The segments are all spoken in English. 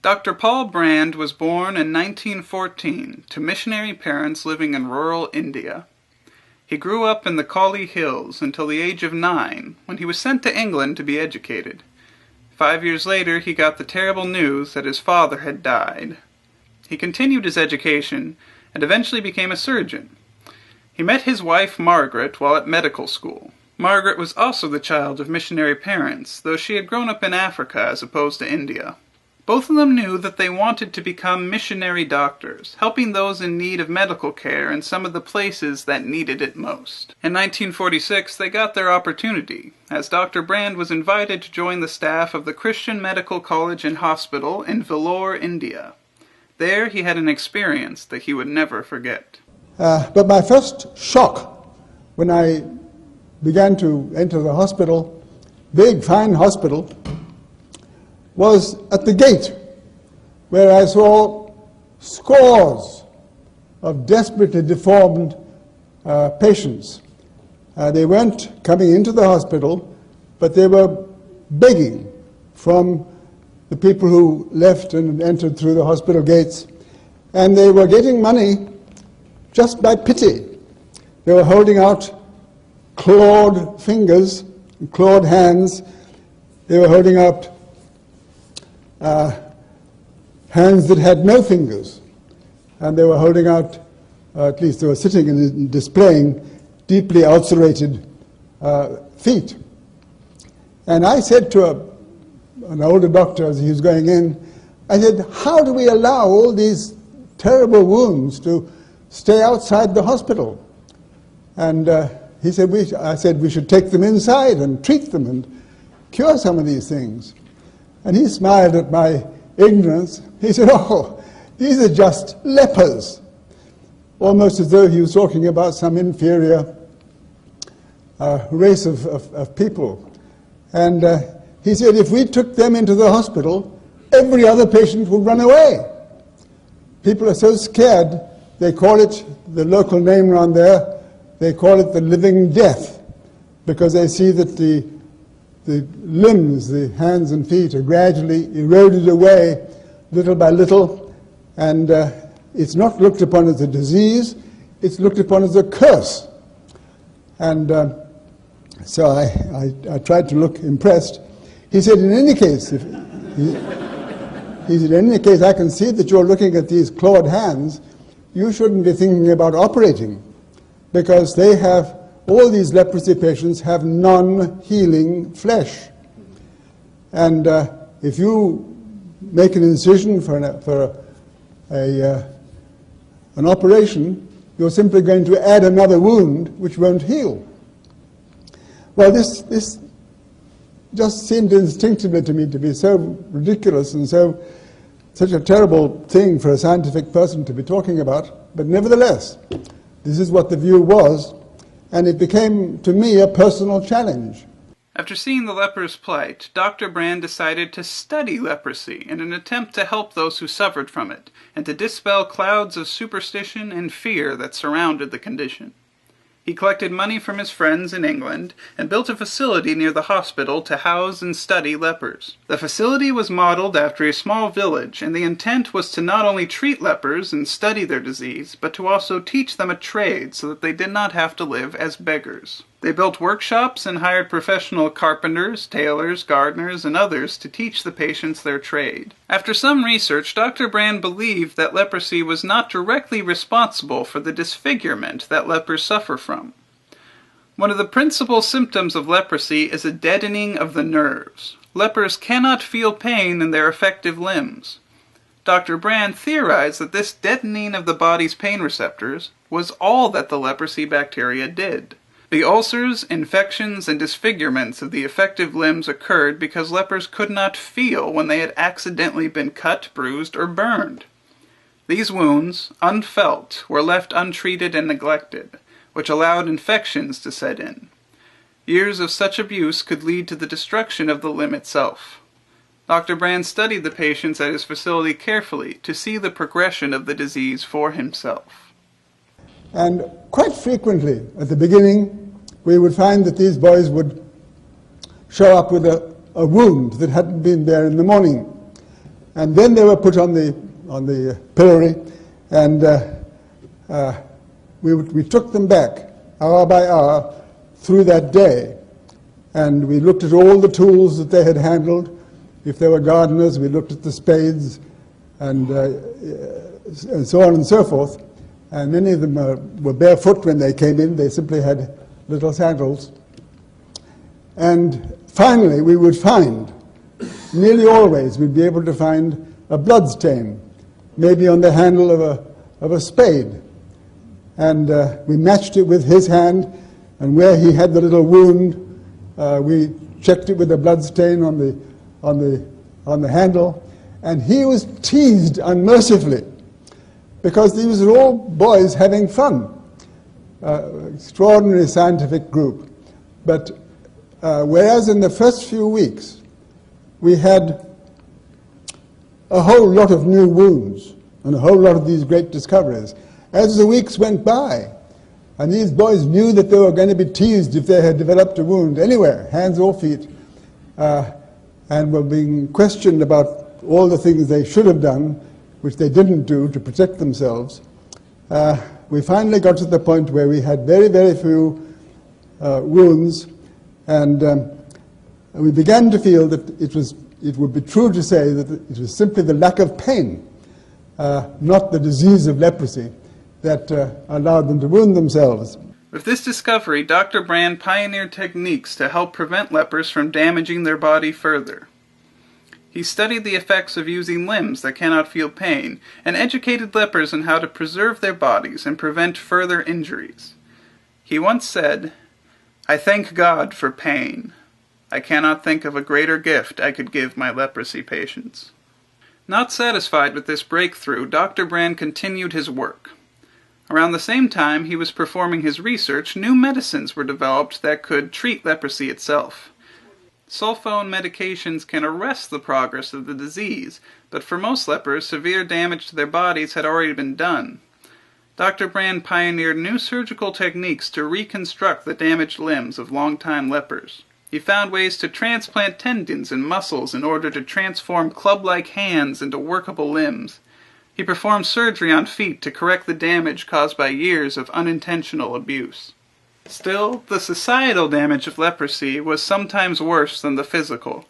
Dr. Paul Brand was born in 1914 to missionary parents living in rural India. He grew up in the Kauli Hills until the age of 9, when he was sent to England to be educated. 5 years later, he got the terrible news that his father had died. He continued his education and eventually became a surgeon. He met his wife, Margaret, while at medical school. Margaret was also the child of missionary parents, though she had grown up in Africa as opposed to India. Both of them knew that they wanted to become missionary doctors, helping those in need of medical care in some of the places that needed it most. In 1946, they got their opportunity, as Dr. Brand was invited to join the staff of the Christian Medical College and Hospital in Vellore, India. There, he had an experience that he would never forget. But my first shock when I began to enter the hospital, big, fine hospital, was at the gate, where I saw scores of desperately deformed patients. They weren't coming into the hospital, but they were begging from the people who left and entered through the hospital gates, and they were getting money just by pity. They were holding out clawed fingers, clawed hands. They were holding out hands that had no fingers, and they were holding out, at least they were sitting and displaying deeply ulcerated feet. And I said to an older doctor as he was going in, I said, how do we allow all these terrible wounds to stay outside the hospital? And he said, I said we should take them inside and treat them and cure some of these things. And he smiled at my ignorance. He said, oh, these are just lepers. Almost as though he was talking about some inferior race of people. And he said, if we took them into the hospital, every other patient would run away. People are so scared, they call it, the local name around there, they call it the living death, because they see that the limbs, the hands and feet, are gradually eroded away little by little, and it's not looked upon as a disease, it's looked upon as a curse. And so I tried to look impressed. He said, in any case, he said, in any case, I can see that you're looking at these clawed hands. You shouldn't be thinking about operating, because they have, all these leprosy patients have non-healing flesh. And if you make an incision for an operation, you're simply going to add another wound which won't heal. Well, this just seemed instinctively to me to be so ridiculous and such a terrible thing for a scientific person to be talking about, but nevertheless, this is what the view was, and it became, to me, a personal challenge. After seeing the leper's plight, Dr. Brand decided to study leprosy in an attempt to help those who suffered from it, and to dispel clouds of superstition and fear that surrounded the condition. He collected money from his friends in England and built a facility near the hospital to house and study lepers. The facility was modeled after a small village, and the intent was to not only treat lepers and study their disease, but to also teach them a trade so that they did not have to live as beggars. They built workshops and hired professional carpenters, tailors, gardeners, and others to teach the patients their trade. After some research, Dr. Brand believed that leprosy was not directly responsible for the disfigurement that lepers suffer from. One of the principal symptoms of leprosy is a deadening of the nerves. Lepers cannot feel pain in their affective limbs. Dr. Brand theorized that this deadening of the body's pain receptors was all that the leprosy bacteria did. The ulcers, infections, and disfigurements of the affective limbs occurred because lepers could not feel when they had accidentally been cut, bruised, or burned. These wounds, unfelt, were left untreated and neglected, which allowed infections to set in. Years of such abuse could lead to the destruction of the limb itself. Dr. Brand studied the patients at his facility carefully to see the progression of the disease for himself. And quite frequently, at the beginning, we would find that these boys would show up with a wound that hadn't been there in the morning. and then they were put on the pillory, and we took them back hour by hour through that day, and we looked at all the tools that they had handled. If they were gardeners, we looked at the spades and so on and so forth. And many of them were barefoot when they came in. They simply had little sandals. And finally, we would find, nearly always, we'd be able to find a blood stain, maybe on the handle of a spade. And we matched it with his hand, and where he had the little wound, we checked it with a blood stain on the handle. And he was teased unmercifully, because these were all boys having fun. Extraordinary scientific group. But whereas in the first few weeks we had a whole lot of new wounds and a whole lot of these great discoveries, as the weeks went by, and these boys knew that they were going to be teased if they had developed a wound anywhere, hands or feet, and were being questioned about all the things they should have done, which they didn't do to protect themselves, we finally got to the point where we had very, very few wounds, and we began to feel that it would be true to say that it was simply the lack of pain, not the disease of leprosy, that allowed them to wound themselves. With this discovery, Dr. Brand pioneered techniques to help prevent lepers from damaging their body further. He studied the effects of using limbs that cannot feel pain, and educated lepers on how to preserve their bodies and prevent further injuries. He once said, "I thank God for pain. I cannot think of a greater gift I could give my leprosy patients." Not satisfied with this breakthrough, Dr. Brand continued his work. Around the same time he was performing his research, new medicines were developed that could treat leprosy itself. Sulfone medications can arrest the progress of the disease, but for most lepers, severe damage to their bodies had already been done. Dr. Brand pioneered new surgical techniques to reconstruct the damaged limbs of longtime lepers. He found ways to transplant tendons and muscles in order to transform club-like hands into workable limbs. He performed surgery on feet to correct the damage caused by years of unintentional abuse. Still, the societal damage of leprosy was sometimes worse than the physical.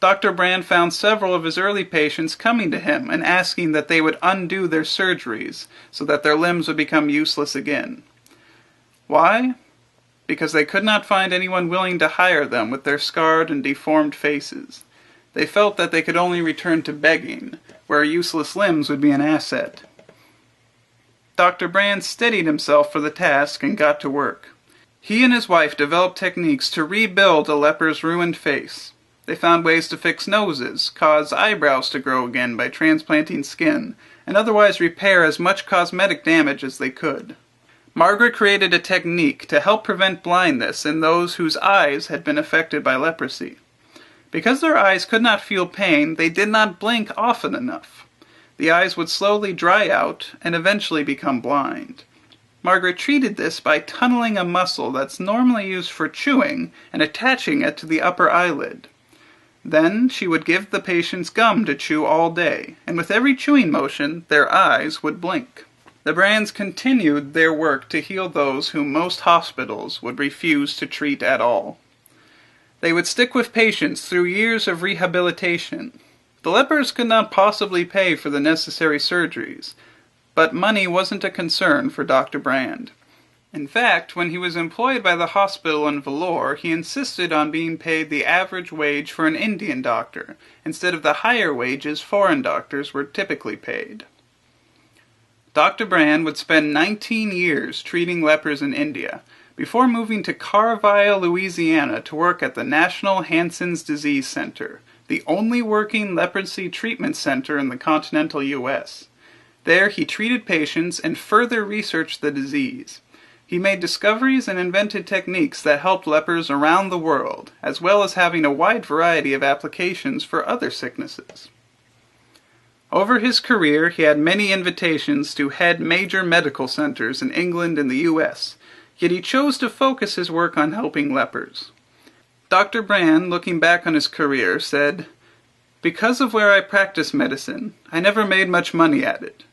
Dr. Brand found several of his early patients coming to him and asking that they would undo their surgeries so that their limbs would become useless again. Why? Because they could not find anyone willing to hire them with their scarred and deformed faces. They felt that they could only return to begging, where useless limbs would be an asset. Dr. Brand steadied himself for the task and got to work. He and his wife developed techniques to rebuild a leper's ruined face. They found ways to fix noses, cause eyebrows to grow again by transplanting skin, and otherwise repair as much cosmetic damage as they could. Margaret created a technique to help prevent blindness in those whose eyes had been affected by leprosy. Because their eyes could not feel pain, they did not blink often enough. The eyes would slowly dry out and eventually become blind. Margaret treated this by tunneling a muscle that's normally used for chewing and attaching it to the upper eyelid. Then she would give the patients gum to chew all day, and with every chewing motion, their eyes would blink. The Brands continued their work to heal those whom most hospitals would refuse to treat at all. They would stick with patients through years of rehabilitation. The lepers could not possibly pay for the necessary surgeries, but money wasn't a concern for Dr. Brand. In fact, when he was employed by the hospital in Vellore, he insisted on being paid the average wage for an Indian doctor, instead of the higher wages foreign doctors were typically paid. Dr. Brand would spend 19 years treating lepers in India, before moving to Carlisle, Louisiana to work at the National Hansen's Disease Center, the only working leprosy treatment center in the continental U.S. There he treated patients and further researched the disease. He made discoveries and invented techniques that helped lepers around the world, as well as having a wide variety of applications for other sicknesses. Over his career, he had many invitations to head major medical centers in England and the U.S., yet he chose to focus his work on helping lepers. Dr. Brand, looking back on his career, said, Because of where I practice medicine, I never made much money at it.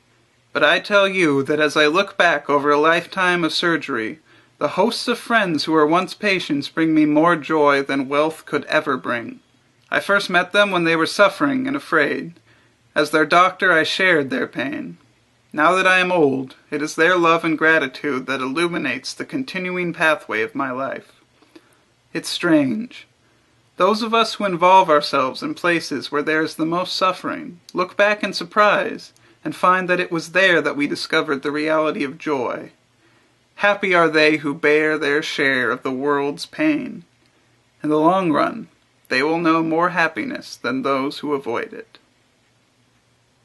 But I tell you that as I look back over a lifetime of surgery, the hosts of friends who were once patients bring me more joy than wealth could ever bring. I first met them when they were suffering and afraid. As their doctor, I shared their pain. Now that I am old, it is their love and gratitude that illuminates the continuing pathway of my life. It's strange. Those of us who involve ourselves in places where there is the most suffering look back in surprise and find that it was there that we discovered the reality of joy. Happy are they who bear their share of the world's pain. In the long run, they will know more happiness than those who avoid it.